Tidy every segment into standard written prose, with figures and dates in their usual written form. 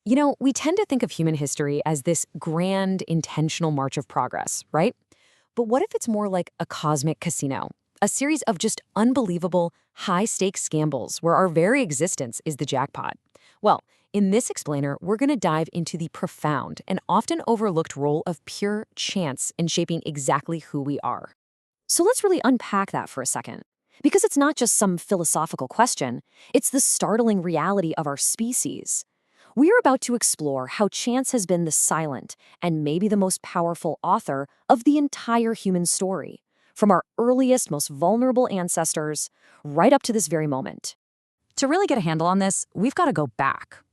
We tend to think of human history as this grand, intentional march of progress, right? But what if it's more like a cosmic casino? A series of just unbelievable, high-stakes gambles where our very existence is the jackpot. Well, in this explainer, we're going to dive into the profound and often overlooked role of pure chance in shaping exactly who we are. So let's really unpack that for a second. Because it's not just some philosophical question, it's the startling reality of our species. We are about to explore how chance has been the silent and maybe the most powerful author of the entire human story, from our earliest, most vulnerable ancestors right up to this very moment. To really get a handle on this, we've got to go back.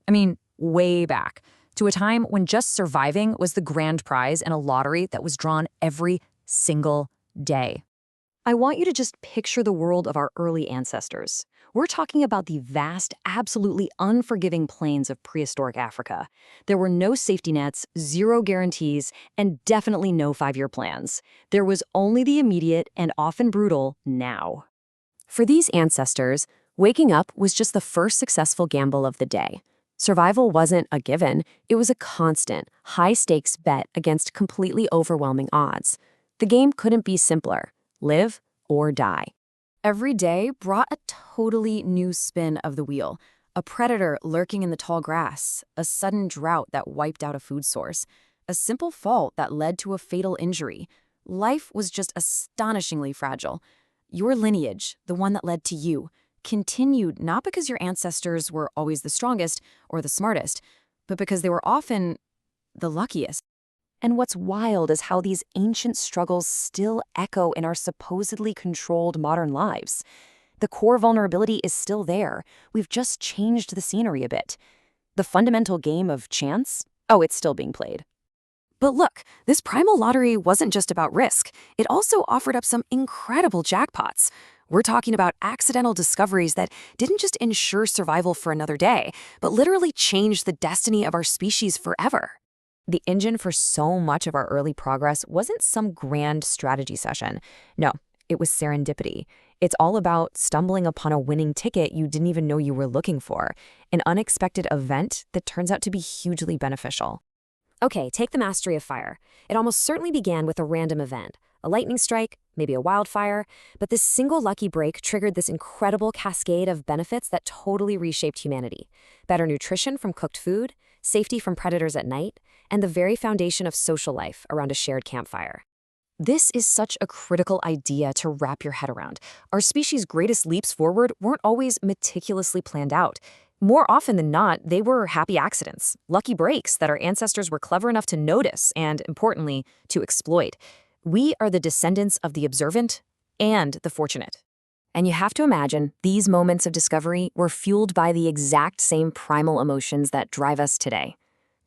Way back, to a time when just surviving was the grand prize in a lottery that was drawn every single day. I want you to just picture the world of our early ancestors. We're talking about the vast, absolutely unforgiving plains of prehistoric Africa. There were no safety nets, zero guarantees, and definitely no 5-year plans. There was only the immediate and often brutal now. For these ancestors, waking up was just the first successful gamble of the day. Survival wasn't a given, it was a constant, high-stakes bet against completely overwhelming odds. The game couldn't be simpler. Live or die. Every day brought a totally new spin of the wheel. A predator lurking in the tall grass, a sudden drought that wiped out a food source, a simple fault that led to a fatal injury. Life was just astonishingly fragile. Your lineage, the one that led to you, continued not because your ancestors were always the strongest or the smartest, but because they were often the luckiest. And what's wild is how these ancient struggles still echo in our supposedly controlled modern lives. The core vulnerability is still there. We've just changed the scenery a bit. The fundamental game of chance? Oh, it's still being played. But look, this primal lottery wasn't just about risk. It also offered up some incredible jackpots. We're talking about accidental discoveries that didn't just ensure survival for another day, but literally changed the destiny of our species forever. The engine for so much of our early progress wasn't some grand strategy session. No, it was serendipity. It's all about stumbling upon a winning ticket you didn't even know you were looking for, an unexpected event that turns out to be hugely beneficial. Okay, take the mastery of fire. It almost certainly began with a random event, a lightning strike, maybe a wildfire, but this single lucky break triggered this incredible cascade of benefits that totally reshaped humanity. Better nutrition from cooked food, safety from predators at night, and the very foundation of social life around a shared campfire. This is such a critical idea to wrap your head around. Our species' greatest leaps forward weren't always meticulously planned out. More often than not, they were happy accidents, lucky breaks that our ancestors were clever enough to notice and, importantly, to exploit. We are the descendants of the observant and the fortunate. And you have to imagine, these moments of discovery were fueled by the exact same primal emotions that drive us today.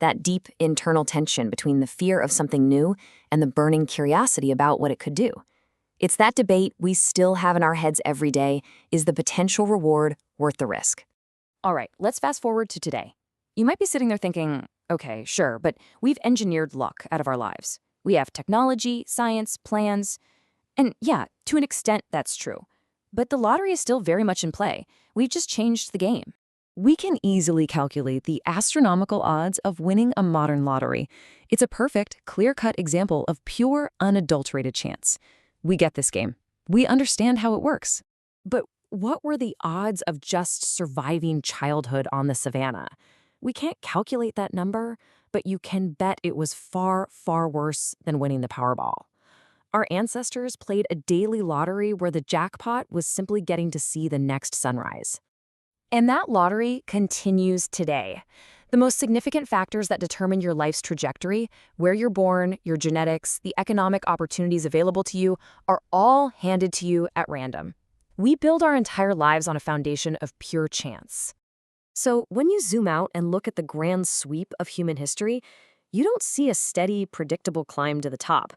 That deep internal tension between the fear of something new and the burning curiosity about what it could do. It's that debate we still have in our heads every day: is the potential reward worth the risk? All right, let's fast forward to today. You might be sitting there thinking, okay, sure, but we've engineered luck out of our lives. We have technology, science, plans, and yeah, to an extent that's true. But the lottery is still very much in play. We've just changed the game. We can easily calculate the astronomical odds of winning a modern lottery. It's a perfect, clear-cut example of pure, unadulterated chance. We get this game. We understand how it works. But what were the odds of just surviving childhood on the savannah? We can't calculate that number, but you can bet it was far, far worse than winning the Powerball. Our ancestors played a daily lottery where the jackpot was simply getting to see the next sunrise. And that lottery continues today. The most significant factors that determine your life's trajectory, where you're born, your genetics, the economic opportunities available to you, are all handed to you at random. We build our entire lives on a foundation of pure chance. So when you zoom out and look at the grand sweep of human history, you don't see a steady, predictable climb to the top.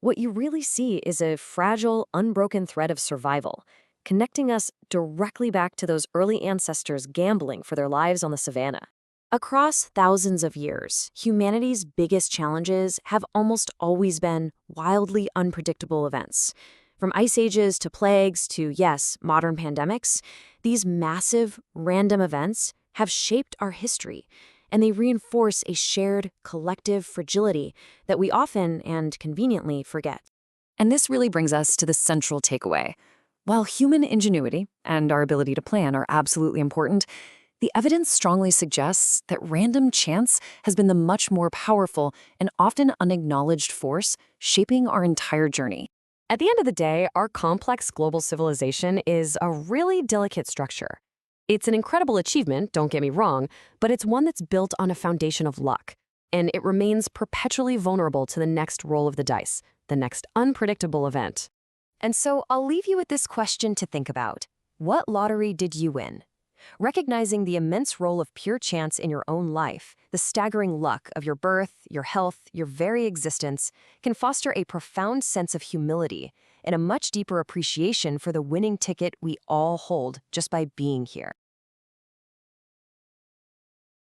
What you really see is a fragile, unbroken thread of survival, connecting us directly back to those early ancestors gambling for their lives on the savannah. Across thousands of years, humanity's biggest challenges have almost always been wildly unpredictable events. From ice ages to plagues to, yes, modern pandemics, these massive, random events have shaped our history. and they reinforce a shared, collective fragility that we often and conveniently forget. And this really brings us to the central takeaway. While human ingenuity and our ability to plan are absolutely important, the evidence strongly suggests that random chance has been the much more powerful and often unacknowledged force shaping our entire journey. At the end of the day, our complex global civilization is a really delicate structure. It's an incredible achievement, don't get me wrong, but it's one that's built on a foundation of luck, and it remains perpetually vulnerable to the next roll of the dice, the next unpredictable event. And so I'll leave you with this question to think about. What lottery did you win? Recognizing the immense role of pure chance in your own life, the staggering luck of your birth, your health, your very existence, can foster a profound sense of humility and a much deeper appreciation for the winning ticket we all hold just by being here.